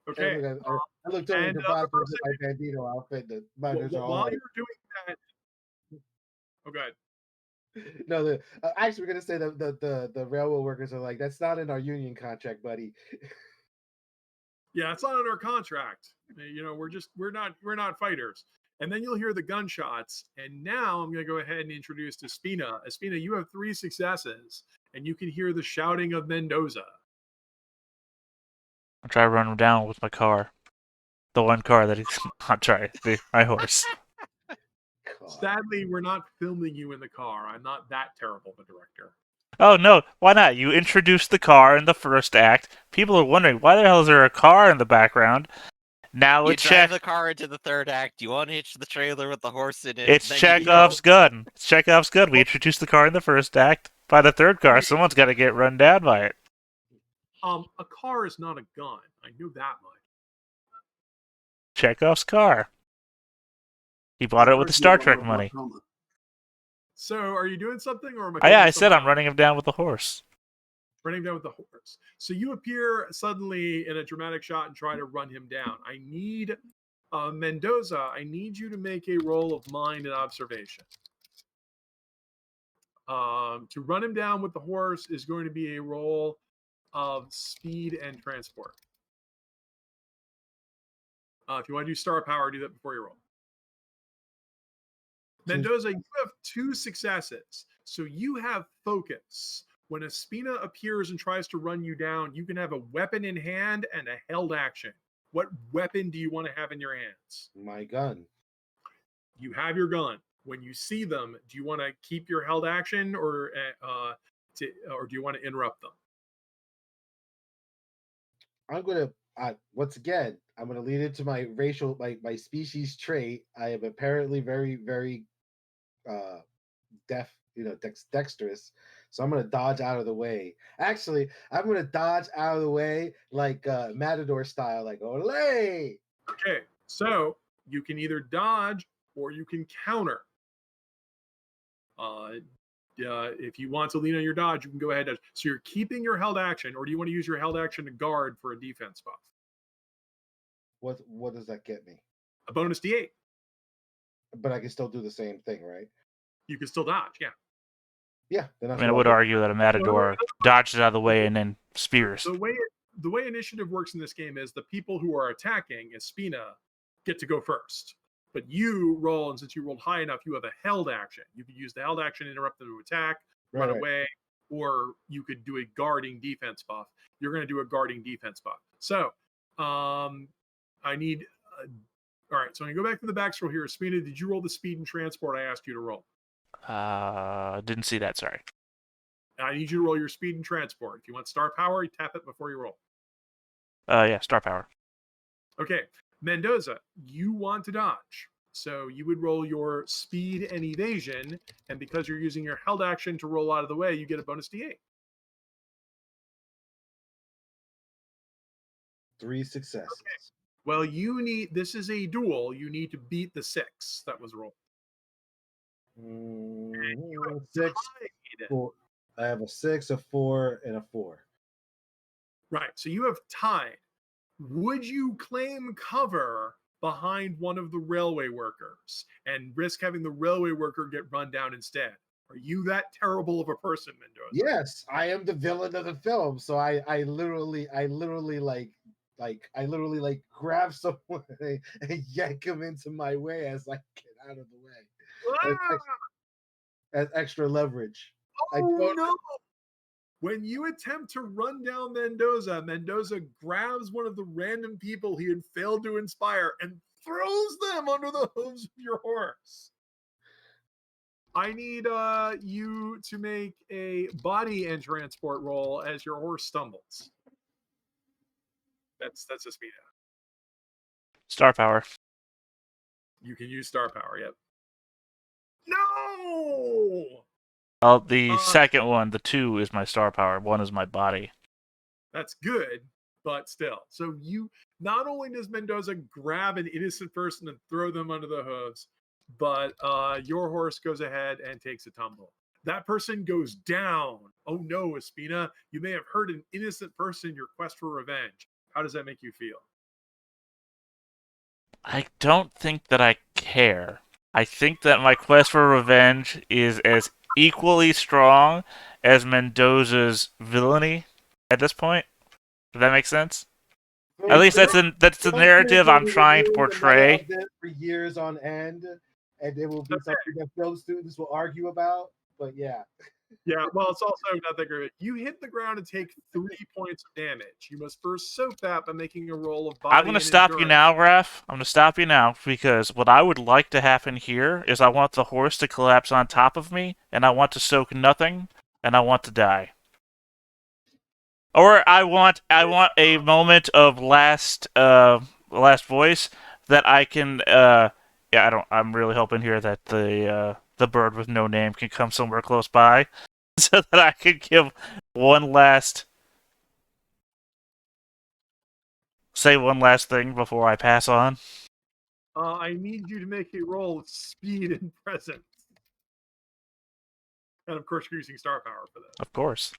Okay. I looked over and the the box with person, my bandito outfit. The miners are all while like, you're doing that, oh, good. no, actually, we're gonna say the railroad workers are like, that's not in our union contract, buddy. Yeah, it's not in our contract. You know, we're not fighters. And then you'll hear the gunshots. And now I'm going to go ahead and introduce Espina. Espina, you have 3 successes, and you can hear the shouting of Mendoza. I'll try to run him down with my car. The one car that he's not trying. My horse. God. Sadly, we're not filming you in the car. I'm not that terrible of a director. Oh no, why not? You introduced the car in the first act. People are wondering why the hell is there a car in the background? Now You it's drive the car into the third act. You unhitch the trailer with the horse in it. It's then Chekhov's gun. It's Chekhov's gun. We introduced the car in the first act. By the third car, someone's got to get run down by it. A car is not a gun. I knew that much. Chekhov's car. He bought it with the Star Trek money. So, are you doing something, or am I? Oh, yeah, thinking I of said something I'm running him down with the horse. running down with the horse. So you appear suddenly in a dramatic shot and try to run him down. I need Mendoza. I need you to make a roll of mind and observation. To run him down with the horse is going to be a roll of speed and transport. If you want to do star power, do that before you roll. Mendoza, you have 2 successes. So you have focus. When Espina appears and tries to run you down, you can have a weapon in hand and a held action. What weapon do you want to have in your hands? My gun. You have your gun. When you see them, do you want to keep your held action, or do you want to interrupt them? I'm gonna once again. I'm gonna lead into my racial, my species trait. I am apparently very, very dexterous. So I'm gonna dodge out of the way. Actually, I'm gonna dodge out of the way like Matador style, like Olay. Okay, so you can either dodge or you can counter. If you want to lean on your dodge, you can go ahead. So you're keeping your held action, or do you want to use your held action to guard for a defense buff? What does that get me? A bonus D8. But I can still do the same thing, right? You can still dodge, yeah. Yeah. Then I mean, I would argue that a Matador dodges out of the way and then spears. The way initiative works in this game is the people who are attacking Espina get to go first. But you roll, and since you rolled high enough, you have a held action. You could use the held action to interrupt them to attack, run away, or you could do a guarding defense buff. You're going to do a guarding defense buff. So, I need. All right, so I'm going to go back to the back scroll here. Espina, did you roll the speed and transport I asked you to roll? Didn't see that, sorry. I need you to roll your speed and transport. If you want star power, you tap it before you roll. Yeah, star power. Okay, Mendoza, you want to dodge. So you would roll your speed and evasion, and because you're using your held action to roll out of the way, you get a bonus D8. 3 successes. Okay. Well, this is a duel. You need to beat the 6 that was rolled. 6, 4. I have a 6, a 4, and a 4. Right. So you have tied. Would you claim cover behind one of the railway workers and risk having the railway worker get run down instead? Are you that terrible of a person, Mendoza? Yes, I am the villain of the film. So I literally grab someone and yank him into my way as I get out of the way. As extra leverage. Oh, no. When you attempt to run down Mendoza, Mendoza grabs one of the random people he had failed to inspire and throws them under the hooves of your horse. I need you to make a body and transport roll as your horse stumbles. That's a speed. Star power. You can use star power. Yep. No. The Uh, second one, the 2 is my star power. 1 is my body. That's good, but still. So you not only does Mendoza grab an innocent person and throw them under the hooves, but your horse goes ahead and takes a tumble. That person goes down. Oh no, Espina, you may have hurt an innocent person in your quest for revenge. How does that make you feel? I don't think that I care. I think that my quest for revenge is as equally strong as Mendoza's villainy at this point. Does that make sense? At least that's the narrative I'm trying to portray. For years on end, and it will be Okay. something that film students will argue about. But yeah. Yeah, well, it's also not that great. You hit the ground and take 3 points of damage. You must first soak that by making a roll of body. I'm going to stop you now, Raph. I'm going to stop you now because what I would like to happen here is I want the horse to collapse on top of me, and I want to soak nothing, and I want to die. Or I want a moment of last voice that I can I'm really hoping here that the bird with no name can come somewhere close by so that I can give one last thing before I pass on. I need you to make a roll of speed and presence. And of course, you're using star power for that. Of course.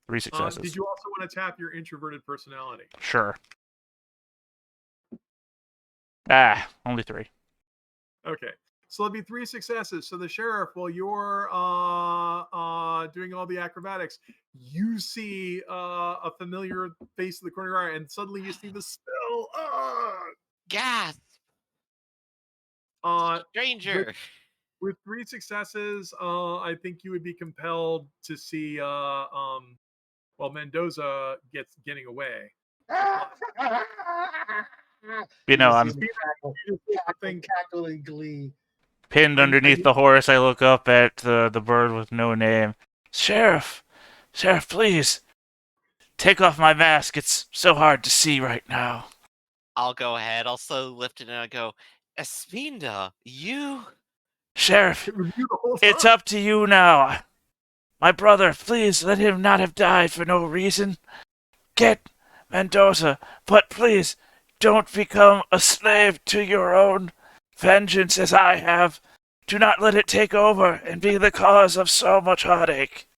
Three successes. Did you also want to tap your introverted personality? Sure. Only 3. Okay. So there'll be 3 successes. So the sheriff, while you're doing all the acrobatics, you see a familiar face in the corner of your eye, and suddenly you see the spell. Gas. Stranger. With 3 successes, I think you would be compelled to see Mendoza getting away. You know, I'm cackling glee. Pinned underneath the horse, I look up at the bird with no name. Sheriff, please take off my mask. It's so hard to see right now. I'll go ahead. I'll slowly lift it and I go, Espinda, you? Sheriff, it's up to you now. My brother, please let him not have died for no reason. Get Mendoza, but please don't become a slave to your own vengeance as I have. Do not let it take over and be the cause of so much heartache.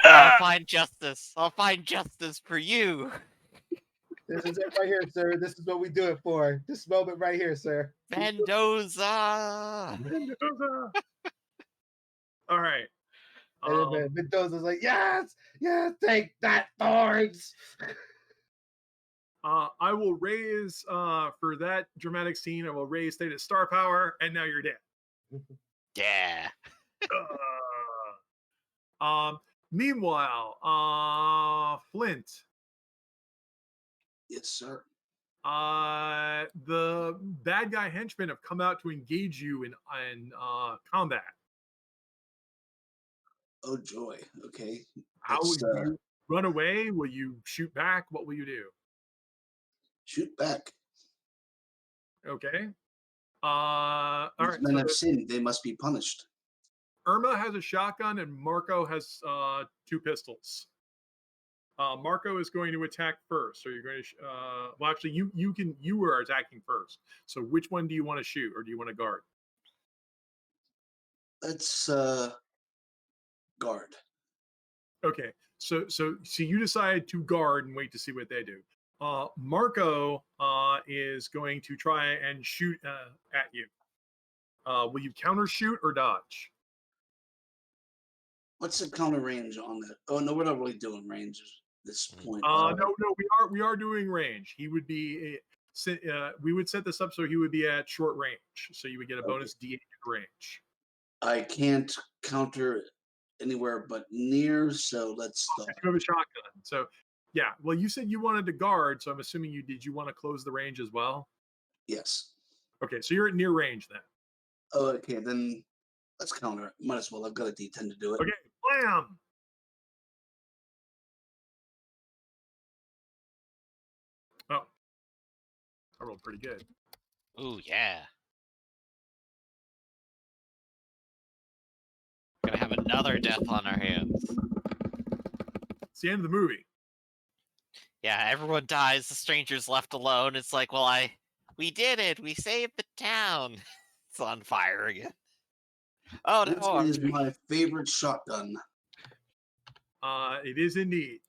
I'll find justice. I'll find justice for you. This is it right here, sir. This is what we do it for. This moment right here, sir. Mendoza. All right. And then Mendoza's like, yes, take that, thorns. I will raise for that dramatic scene. I will raise status star power, and now you're dead. Yeah. Meanwhile, Flint. Yes, sir. The bad guy henchmen have come out to engage you in combat. Oh joy. Okay. How will you run away? Will you shoot back? What will you do? Shoot back. Okay. All right. Men have sinned; they must be punished. Irma has a shotgun and Marco has 2 pistols. Marco is going to attack first. So you're going to well, actually, you are attacking first. So which one do you want to shoot, or do you want to guard? Let's guard. Okay. So you decide to guard and wait to see what they do. Marco is going to try and shoot at you. Will you counter shoot or dodge? What's the counter range on that? Oh no, we're not really doing range at this point. No, we are doing range. He would be we would set this up so he would be at short range. So you would get a bonus D8 range. I can't counter anywhere but near, so let's stop. You have a shotgun. So yeah, well, you said you wanted to guard, so I'm assuming you want to close the range as well. Yes. Okay, so you're at near range then. Oh, okay, then let's counter it. Might as well. I've got a D10 to do it. Okay, blam! Oh, I rolled pretty good. Ooh, yeah. Gonna have another death on our hands. It's the end of the movie. Yeah, everyone dies. The stranger's left alone. It's like, well, we did it. We saved the town. It's on fire again. Oh This no! is my favorite shotgun. It is indeed.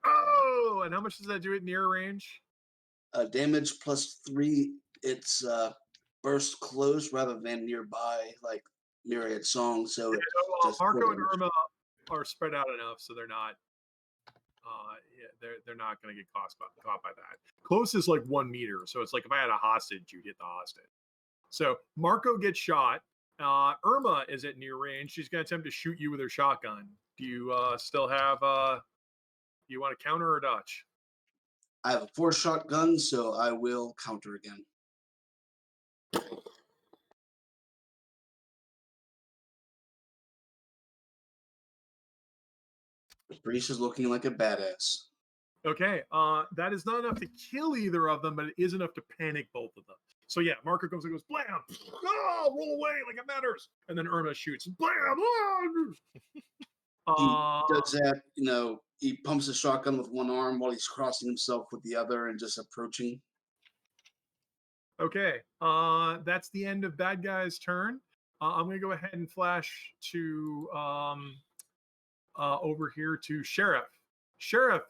Oh, and how much does that do at near range? Damage +3. It's burst close rather than nearby, like Myriad Song. So it's just Marco and damage. Irma are spread out enough, so they're not. They're not going to get caught by that. Close is like 1 meter, so it's like if I had a hostage, you'd hit the hostage. So Marco gets shot. Irma is at near range. She's going to attempt to shoot you with her shotgun. Do you still have? Do you want to counter or dodge? I have a 4-shot gun, so I will counter again. Brees is looking like a badass. Okay, that is not enough to kill either of them, but it is enough to panic both of them. So yeah, Marco comes and goes, blam! Oh, roll away like it matters. And then Irma shoots, blam! He does that, he pumps the shotgun with one arm while he's crossing himself with the other and just approaching. Okay, that's the end of Bad Guy's turn. I'm going to go ahead and flash to over here to Sheriff. Sheriff,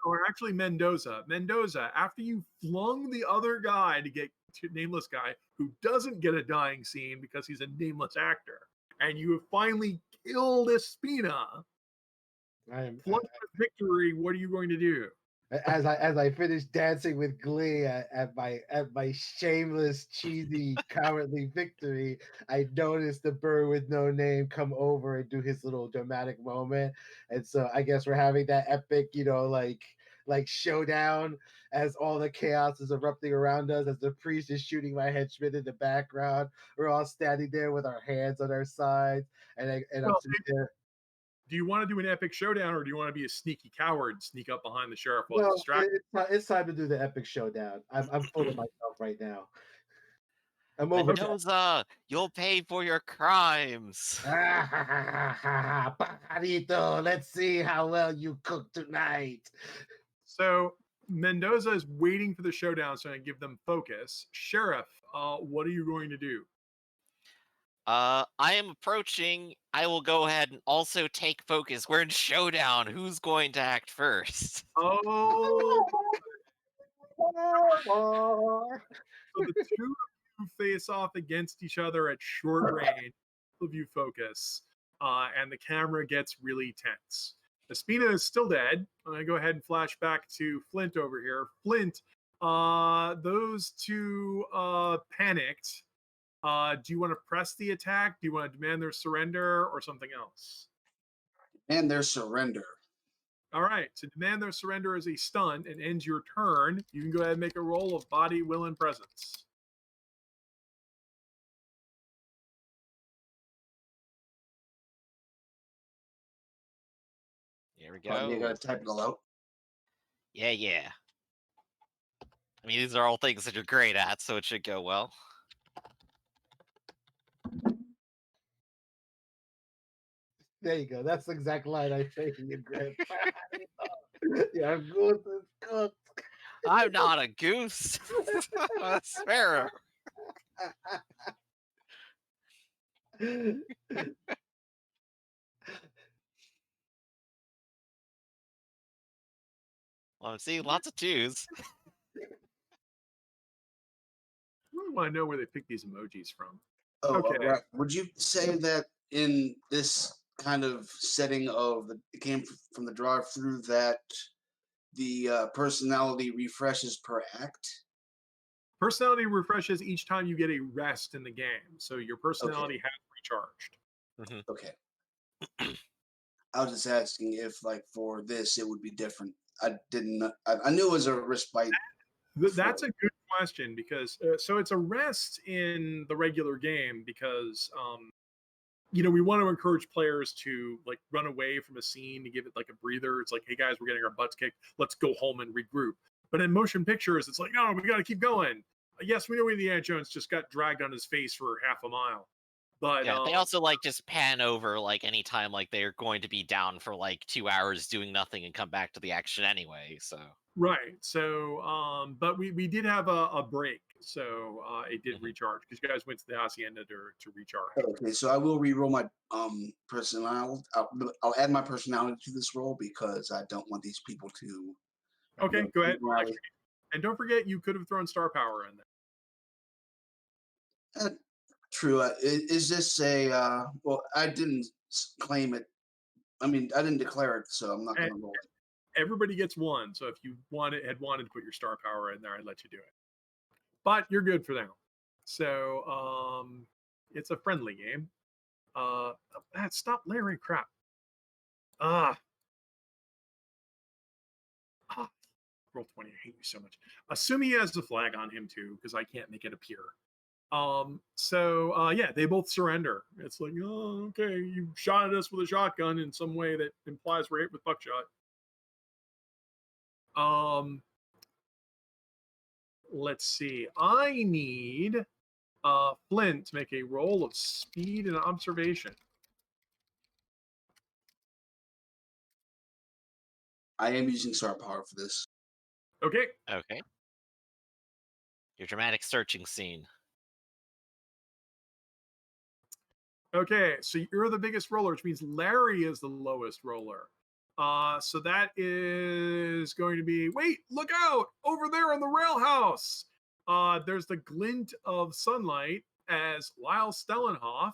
or actually Mendoza. Mendoza, after you flung the other guy to get nameless guy who doesn't get a dying scene because he's a nameless actor, and you have finally killed Espina. Flung to victory. What are you going to do? As I finish dancing with glee at my shameless, cheesy, cowardly victory, I noticed the bird with no name come over and do his little dramatic moment, and so I guess we're having that epic, like showdown as all the chaos is erupting around us, as the priest is shooting my henchman in the background. We're all standing there with our hands on our sides, and I'm sitting there. Do you want to do an epic showdown, or do you want to be a sneaky coward, sneak up behind the sheriff while Well, he's distracted? it's time to do the epic showdown. I'm full of myself right now. I'm over. Mendoza, you'll pay for your crimes. Pajarito, let's see how well you cook tonight. So Mendoza is waiting for the showdown, so I give them focus. Sheriff, what are you going to do? I am approaching. I will go ahead and also take focus. We're in showdown. Who's going to act first? Oh, so the two of you face off against each other at short range. Both of you focus, and the camera gets really tense. Espina is still dead. I'm gonna go ahead and flash back to Flint over here. Flint, those two panicked. Do you want to press the attack? Do you want to demand their surrender or something else? And their surrender. All right. To demand their surrender as a stunt and ends your turn, you can go ahead and make a roll of body, will, and presence. Here we Probably go. gotta type it all out. Yeah. I mean, these are all things that you're great at, so it should go well. There you go. That's the exact line I say to you, Grant. Yeah, goose is cooked. I'm not a goose. A sparrow. Well, I'm seeing lots of twos. I really want to know where they picked these emojis from. Oh, Okay. right. Would you say that in this kind of setting it came from the drive-through that the personality refreshes per act? Personality refreshes each time you get a rest in the game, so your personality has recharged. Okay. I was just asking if, like, for this, it would be different. I didn't. I knew it was a respite That's a good question because so it's a rest in the regular game because we want to encourage players to like run away from a scene to give it like a breather. It's like, hey guys, we're getting our butts kicked. Let's go home and regroup. But in motion pictures, it's like, no, we got to keep going. Yes, we know Indiana Jones just got dragged on his face for half a mile. But Yeah, they also like just pan over like anytime like they're going to be down for like 2 hours doing nothing and come back to the action anyway. So right. So but we did have a break. So it did recharge because you guys went to the hacienda to recharge. Okay, so I will re-roll my personality. I'll add my personality to this roll because I don't want these people to. Okay, go ahead. rally. And don't forget, you could have thrown star power in there. True. Is this a? Well, I didn't claim it. I mean, I didn't declare it, so I'm not going to roll it. Everybody gets one. So if you had wanted to put your star power in there, I'd let you do it. But you're good for now. So it's a friendly game. Stop layering crap. Roll 20. I hate you so much. Assume he has the flag on him too, because I can't make it appear. Yeah, they both surrender. It's like, oh, okay, you shot at us with a shotgun in some way that implies we're hit with buckshot. Let's see. I need Flint to make a roll of speed and observation. I am using star power for this. Okay. okay, your dramatic searching scene. Okay, so you're the biggest roller, which means Larry is the lowest roller. So that is going to be, wait, look out over there on the rail house. There's the glint of sunlight as Lyle Stellenhoff,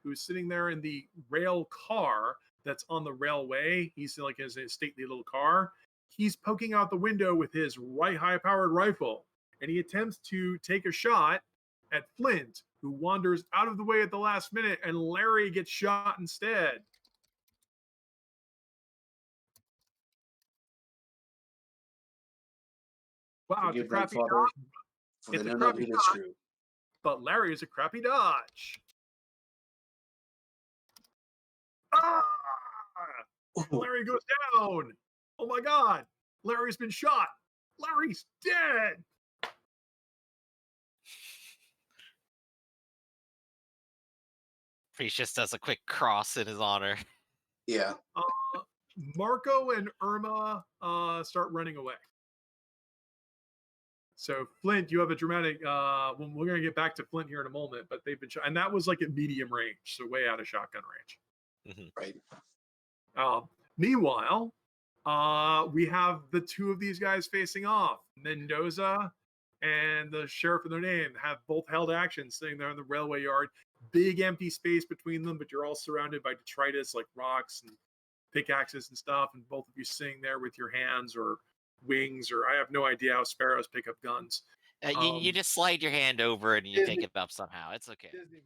who's sitting there in the rail car that's on the railway. He's like his stately little car. He's poking out the window with his high-powered rifle, and he attempts to take a shot at Flint, who wanders out of the way at the last minute, and Larry gets shot instead. Wow, it's a crappy dodge. It's a crappy dodge, but Larry is a crappy dodge. Ah! Larry goes down. Oh my God. Larry's been shot. Larry's dead. Priest just does a quick cross in his honor. Yeah. Marco and Irma start running away. So Flint, you have a dramatic. We're going to get back to Flint here in a moment, but they've been shot, and that was like at medium range, so way out of shotgun range. Right. Meanwhile, we have the two of these guys facing off. Mendoza and the sheriff of their name have both held action sitting there in the railway yard. Big empty space between them, but you're all surrounded by detritus like rocks and pickaxes and stuff, and both of you sitting there with your hands or wings, or I have no idea how sparrows pick up guns. You just slide your hand over it and you pick it up somehow. It's okay. Disney.